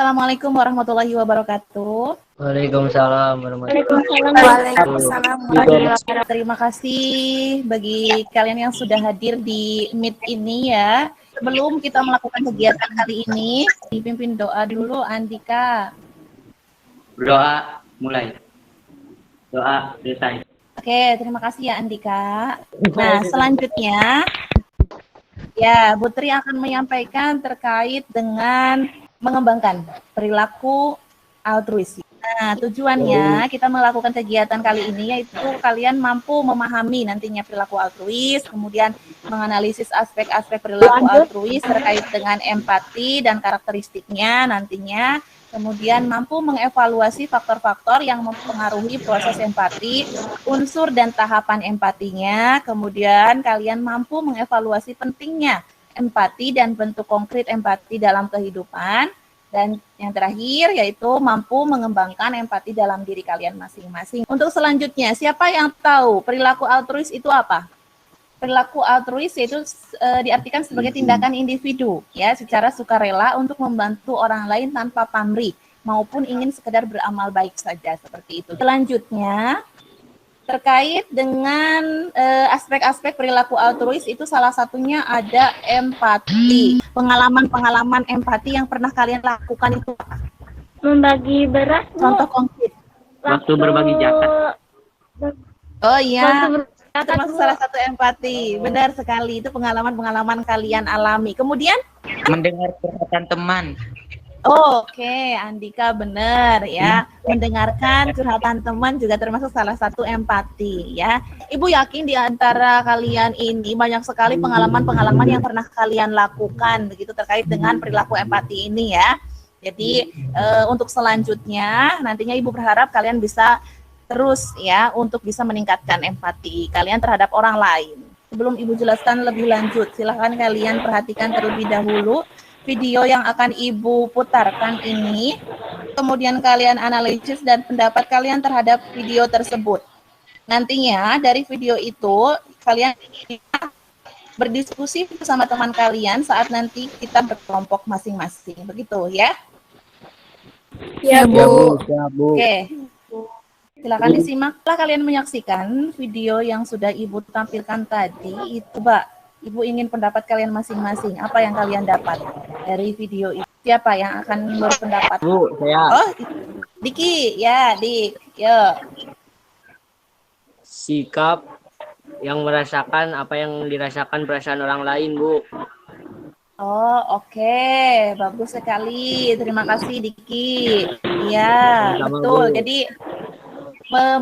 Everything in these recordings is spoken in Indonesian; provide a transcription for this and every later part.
Assalamualaikum warahmatullahi wabarakatuh. Waalaikumsalam warahmatullahi Waalaikumsalam warahmatullahi wabarakatuh. Terima kasih bagi kalian yang sudah hadir di Meet ini ya. Sebelum kita melakukan kegiatan kali ini, dipimpin doa dulu Andika. Doa mulai. Doa selesai. Oke, terima kasih ya Andika. Nah, selanjutnya ya, Bu Tri akan menyampaikan terkait dengan mengembangkan perilaku altruis. Nah, tujuannya kita melakukan kegiatan kali ini yaitu kalian mampu memahami nantinya perilaku altruis, kemudian menganalisis aspek-aspek perilaku altruis terkait dengan empati dan karakteristiknya nantinya, kemudian mampu mengevaluasi faktor-faktor yang mempengaruhi proses empati, unsur dan tahapan empatinya, kemudian kalian mampu mengevaluasi pentingnya empati dan bentuk konkret empati dalam kehidupan, dan yang terakhir yaitu mampu mengembangkan empati dalam diri kalian masing-masing. Untuk selanjutnya, siapa yang tahu perilaku altruis itu apa? Perilaku altruis yaitu diartikan sebagai tindakan individu ya secara sukarela untuk membantu orang lain tanpa pamrih maupun ingin sekedar beramal baik saja seperti itu. Selanjutnya terkait dengan aspek-aspek perilaku altruis itu salah satunya ada empati. Pengalaman-pengalaman empati yang pernah kalian lakukan itu apa? Membagi beras. Contoh konkret. Waktu berbagi zakat. Oh iya. Waktu Termasuk salah satu empati. Benar sekali, itu pengalaman-pengalaman kalian alami. Kemudian Mendengar curhatan teman. Oke, Andika benar ya. Mendengarkan curhatan teman juga termasuk salah satu empati ya. Ibu yakin di antara kalian ini banyak sekali pengalaman-pengalaman yang pernah kalian lakukan begitu terkait dengan perilaku empati ini ya. Jadi untuk selanjutnya nantinya Ibu berharap kalian bisa terus ya untuk bisa meningkatkan empati kalian terhadap orang lain. Sebelum Ibu jelaskan lebih lanjut, silakan kalian perhatikan terlebih dahulu video yang akan Ibu putarkan ini, kemudian kalian analisis dan pendapat kalian terhadap video tersebut. Nantinya dari video itu kalian berdiskusi bersama teman kalian saat nanti kita berkelompok masing-masing, begitu ya? Ya, Bu. Oke. Silakan disimak. Setelah kalian menyaksikan video yang sudah Ibu tampilkan tadi, itu Mbak, Ibu ingin pendapat kalian masing-masing. Apa yang kalian dapat dari video itu? Siapa yang akan berpendapat? Bu, saya. Oh, Diki. Ya, Dik. Yo. Sikap yang merasakan apa yang dirasakan perasaan orang lain, Bu. Oh, oke. Bagus sekali. Terima kasih, Diki. Iya, Sama-sama, betul. Bu. Jadi,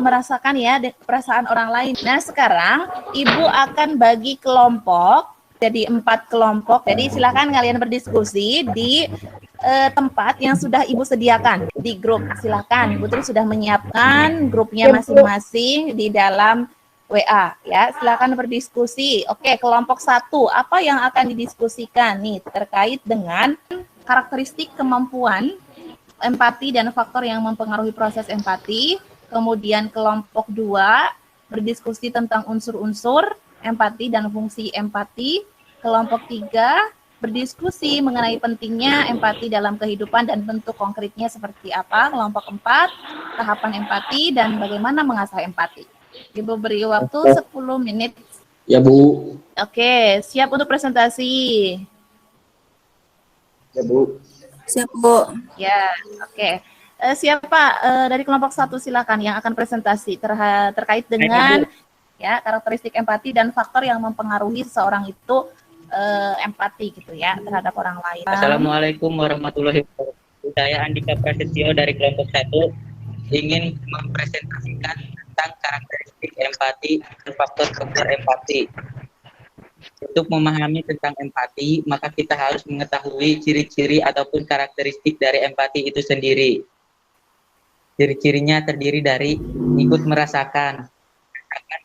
merasakan ya perasaan orang lain. Nah, sekarang Ibu akan bagi kelompok jadi 4 kelompok. Jadi silakan kalian berdiskusi di tempat yang sudah Ibu sediakan di grup. Silakan, Ibu terus sudah menyiapkan grupnya masing-masing di dalam WA ya. Silakan berdiskusi. Oke, kelompok 1, apa yang akan didiskusikan nih terkait dengan karakteristik kemampuan empati dan faktor yang mempengaruhi proses empati. Kemudian kelompok 2 berdiskusi tentang unsur-unsur empati dan fungsi empati. Kelompok 3 berdiskusi mengenai pentingnya empati dalam kehidupan dan bentuk konkretnya seperti apa. Kelompok 4 tahapan empati dan bagaimana mengasah empati. Ibu beri waktu 10 menit. Ya, Bu. Oke, siap untuk presentasi. Ya, Bu. Siap, Bu. Ya, oke. Siapa dari kelompok 1 silakan yang akan presentasi terkait dengan ya karakteristik empati dan faktor yang mempengaruhi seseorang itu empati gitu ya terhadap orang lain. Assalamualaikum warahmatullahi wabarakatuh. Saya Andika Prasetyo dari kelompok 1 ingin mempresentasikan tentang karakteristik empati dan faktor-faktor empati. Untuk memahami tentang empati, maka kita harus mengetahui ciri-ciri ataupun karakteristik dari empati itu sendiri. Ciri-cirinya terdiri dari ikut merasakan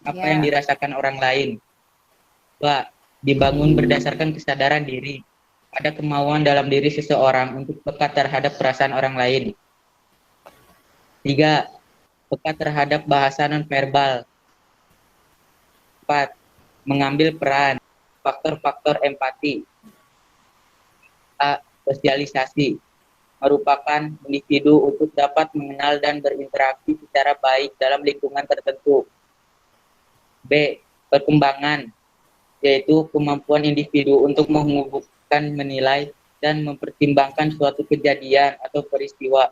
apa yang dirasakan orang lain. 2. Dibangun berdasarkan kesadaran diri. Ada kemauan dalam diri seseorang untuk peka terhadap perasaan orang lain. 3. Peka terhadap bahasa non-verbal. 4. Mengambil peran. Faktor-faktor empati. A. Sosialisasi. merupakan individu untuk dapat mengenal dan berinteraksi secara baik dalam lingkungan tertentu. B. Perkembangan, yaitu kemampuan individu untuk menghubungkan, menilai, dan mempertimbangkan suatu kejadian atau peristiwa.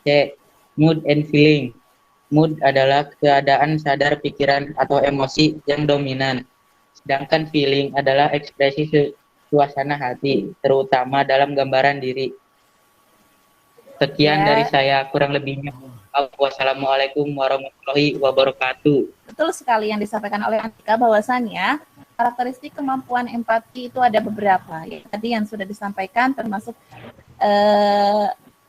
C. Mood and feeling. Mood adalah keadaan sadar pikiran atau emosi yang dominan, sedangkan feeling adalah ekspresi suasana hati, terutama dalam gambaran diri. Sekian dari saya, kurang lebihnya. Wassalamualaikum warahmatullahi wabarakatuh. Betul sekali yang disampaikan oleh Andika, bahwasannya karakteristik kemampuan empati itu ada beberapa. Ya, tadi yang sudah disampaikan termasuk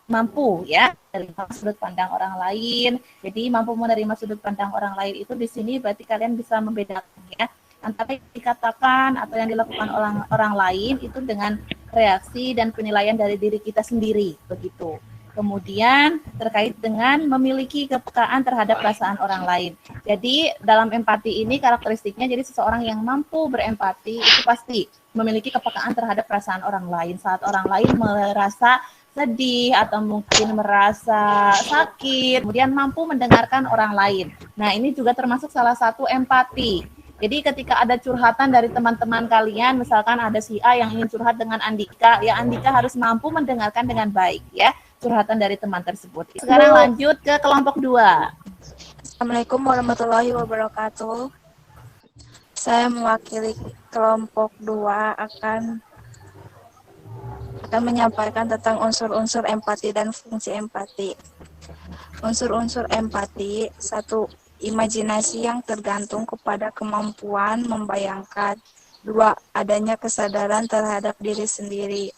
mampu ya dari sudut pandang orang lain. Jadi mampu menerima sudut pandang orang lain itu di sini berarti kalian bisa membedakan ya antara yang dikatakan atau yang dilakukan orang lain itu dengan reaksi dan penilaian dari diri kita sendiri begitu. Kemudian terkait dengan memiliki kepekaan terhadap perasaan orang lain. Jadi dalam empati ini karakteristiknya jadi seseorang yang mampu berempati itu pasti memiliki kepekaan terhadap perasaan orang lain. Saat orang lain merasa sedih atau mungkin merasa sakit, kemudian mampu mendengarkan orang lain. Nah, ini juga termasuk salah satu empati. Jadi ketika ada curhatan dari teman-teman kalian, misalkan ada si A yang ingin curhat dengan Andika, ya Andika harus mampu mendengarkan dengan baik ya curhatan dari teman tersebut. Sekarang lanjut ke kelompok 2. Assalamualaikum warahmatullahi wabarakatuh. Saya mewakili kelompok 2 akan menyampaikan tentang unsur-unsur empati dan fungsi empati. Unsur-unsur empati, 1. Imajinasi yang tergantung kepada kemampuan membayangkan. 2. Adanya kesadaran terhadap diri sendiri.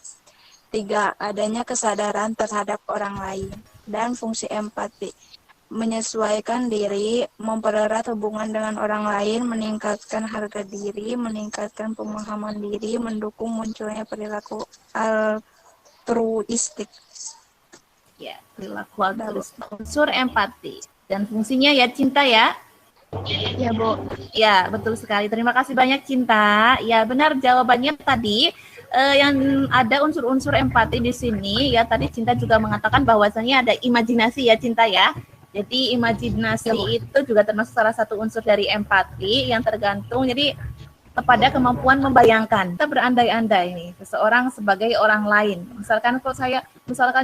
3. Adanya kesadaran terhadap orang lain. Dan fungsi empati, menyesuaikan diri, mempererat hubungan dengan orang lain, meningkatkan harga diri, meningkatkan pemahaman diri, mendukung munculnya perilaku altruistik. Ya, perilaku altruistik. Unsur empati. Dan fungsinya ya cinta ya. Ya, Bu. Ya, betul sekali. Terima kasih banyak Cinta. Ya, benar jawabannya tadi. Yang ada unsur-unsur empati di sini ya. Tadi Cinta juga mengatakan bahwasannya ada imajinasi ya Cinta ya. Jadi imajinasi itu juga termasuk salah satu unsur dari empati yang tergantung. Jadi kepada kemampuan membayangkan. Kita berandai-andai nih seseorang sebagai orang lain. Misalkan kok saya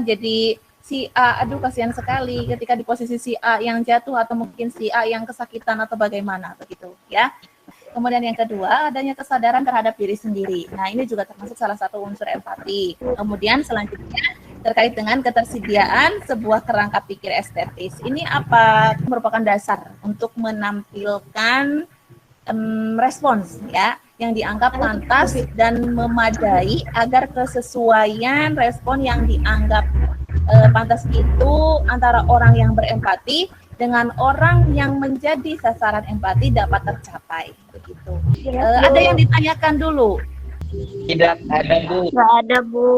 jadi si A, aduh kasihan sekali ketika di posisi si A yang jatuh atau mungkin si A yang kesakitan atau bagaimana begitu ya. Kemudian yang kedua, adanya kesadaran terhadap diri sendiri. Nah, ini juga termasuk salah satu unsur empati. Kemudian selanjutnya terkait dengan ketersediaan sebuah kerangka pikir estetis. Ini apa merupakan dasar untuk menampilkan respons ya yang dianggap pantas dan memadai agar kesesuaian respon yang dianggap pantas itu antara orang yang berempati dengan orang yang menjadi sasaran empati dapat tercapai begitu. Ada yang ditanyakan dulu? Tidak ada, Bu. Tidak ada, Bu.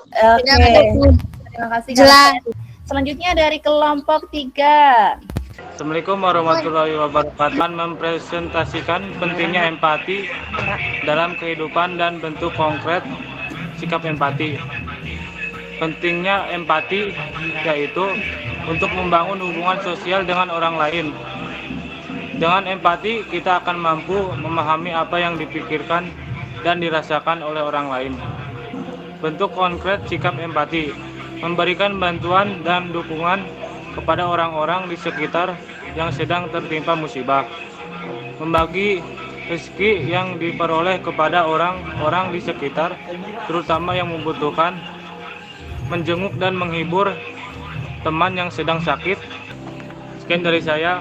Oke. Terima kasih. Jelas. Selanjutnya dari kelompok 3. Assalamualaikum warahmatullahi wabarakatuh. Mempresentasikan pentingnya empati dalam kehidupan dan bentuk konkret sikap empati. Pentingnya empati yaitu untuk membangun hubungan sosial dengan orang lain. Dengan empati kita akan mampu memahami apa yang dipikirkan dan dirasakan oleh orang lain. Bentuk konkret sikap empati, memberikan bantuan dan dukungan kepada orang-orang di sekitar yang sedang tertimpa musibah. Membagi rezeki yang diperoleh kepada orang-orang di sekitar, terutama yang membutuhkan. Menjenguk dan menghibur teman yang sedang sakit. Sekian dari saya.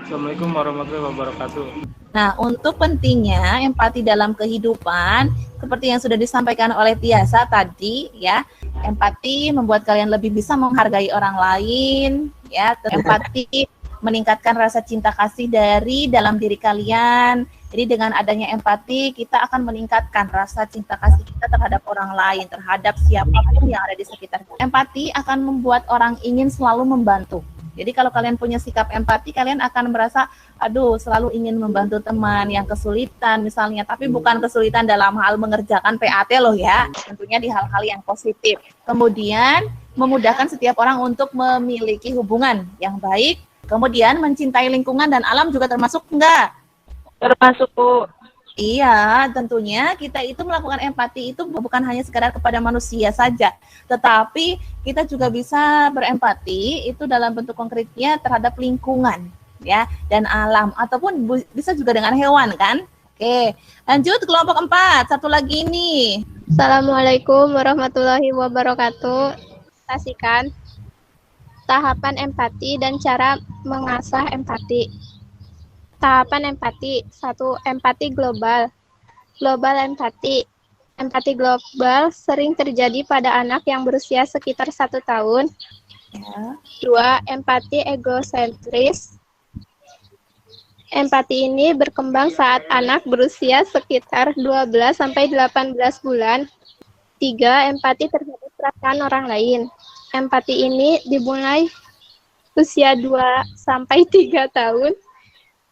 Assalamualaikum warahmatullahi wabarakatuh. Nah, untuk pentingnya empati dalam kehidupan, seperti yang sudah disampaikan oleh Tiasa tadi, ya, empati membuat kalian lebih bisa menghargai orang lain, ya, empati meningkatkan rasa cinta kasih dari dalam diri kalian. Jadi dengan adanya empati, kita akan meningkatkan rasa cinta kasih kita terhadap orang lain, terhadap siapapun yang ada di sekitar. Empati akan membuat orang ingin selalu membantu. Jadi kalau kalian punya sikap empati, kalian akan merasa, aduh, selalu ingin membantu teman yang kesulitan misalnya, tapi bukan kesulitan dalam hal mengerjakan PAT loh ya, tentunya di hal-hal yang positif. Kemudian memudahkan setiap orang untuk memiliki hubungan yang baik, kemudian mencintai lingkungan dan alam juga termasuk enggak? Termasuk Bu. Iya, tentunya kita itu melakukan empati itu bukan hanya sekadar kepada manusia saja, tetapi kita juga bisa berempati itu dalam bentuk konkretnya terhadap lingkungan, ya, dan alam, ataupun bisa juga dengan hewan, kan? Oke, lanjut kelompok 4, satu lagi nih. Assalamualaikum warahmatullahi wabarakatuh. Saksikan tahapan empati dan cara mengasah empati. Tahapan empati. 1. Empati global. Global empati. Empati global sering terjadi pada anak yang berusia sekitar 1 tahun. Ya. 2. Empati egosentris. Empati ini berkembang saat anak berusia sekitar 12-18 bulan. 3. Empati terhadap perasaan orang lain. Empati ini dimulai usia 2-3 tahun,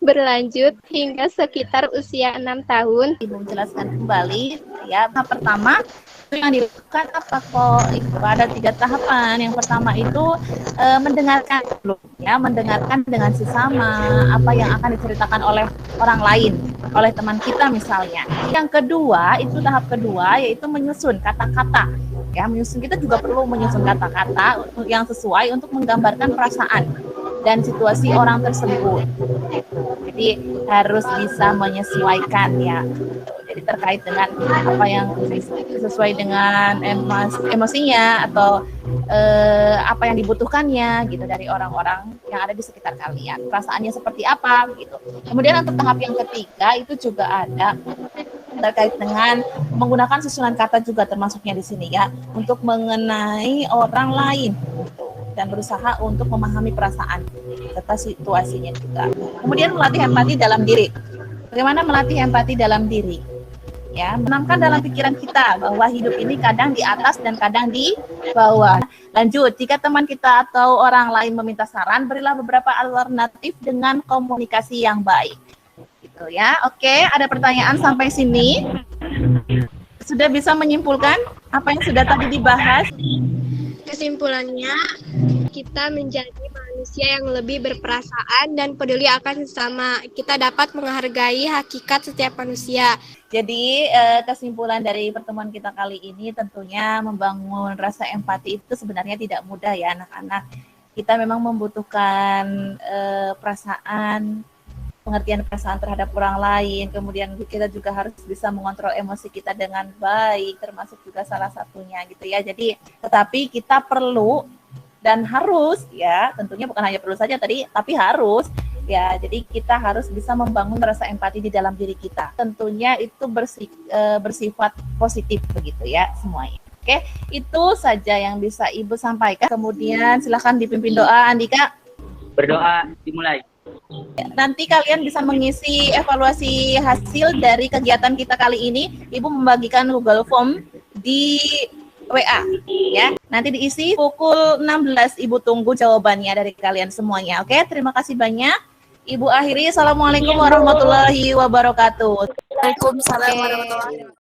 berlanjut hingga sekitar usia 6 tahun. Ibu menjelaskan kembali, ya. Tahap pertama itu yang dilakukan apa kok? Itu ada 3 tahapan. Yang pertama itu mendengarkan dulu, ya, mendengarkan dengan sesama apa yang akan diceritakan oleh orang lain, oleh teman kita misalnya. Yang kedua itu tahap kedua yaitu menyusun kata-kata. Ya, menyusun, kita juga perlu menyusun kata-kata yang sesuai untuk menggambarkan perasaan dan situasi orang tersebut. Jadi harus bisa menyesuaikan, ya. Jadi terkait dengan apa yang sesuai dengan emosinya atau apa yang dibutuhkannya gitu dari orang-orang yang ada di sekitar kalian. Perasaannya seperti apa gitu. Kemudian untuk tahap yang ketiga itu juga ada terkait dengan menggunakan susunan kata juga termasuknya di sini, ya, untuk mengenai orang lain gitu, dan berusaha untuk memahami perasaan serta situasinya juga. Kemudian melatih empati dalam diri. Bagaimana melatih empati dalam diri? Ya, menanamkan dalam pikiran kita bahwa hidup ini kadang di atas dan kadang di bawah. Lanjut, jika teman kita atau orang lain meminta saran, berilah beberapa alternatif dengan komunikasi yang baik. Gitu ya. Oke, ada pertanyaan sampai sini? Sudah bisa menyimpulkan apa yang sudah tadi dibahas? Kesimpulannya, kita menjadi manusia yang lebih berperasaan dan peduli akan sesama. Kita dapat menghargai hakikat setiap manusia. Jadi kesimpulan dari pertemuan kita kali ini tentunya membangun rasa empati itu sebenarnya tidak mudah, ya anak-anak. Kita memang membutuhkan perasaan, pengertian perasaan terhadap orang lain, kemudian kita juga harus bisa mengontrol emosi kita dengan baik, termasuk juga salah satunya gitu ya. Jadi tetapi kita perlu dan harus, ya tentunya bukan hanya perlu saja tadi, tapi harus, ya. Jadi kita harus bisa membangun rasa empati di dalam diri kita. Tentunya itu bersifat positif begitu ya semuanya. Oke, itu saja yang bisa Ibu sampaikan. Kemudian silakan dipimpin doa, Andika. Berdoa dimulai. Nanti kalian bisa mengisi evaluasi hasil dari kegiatan kita kali ini. Ibu membagikan Google Form di WA, ya. Nanti diisi pukul 16. Ibu tunggu jawabannya dari kalian semuanya. Oke, terima kasih banyak. Ibu akhiri. Assalamualaikum warahmatullahi wabarakatuh. Waalaikumsalam warahmatullahi wabarakatuh.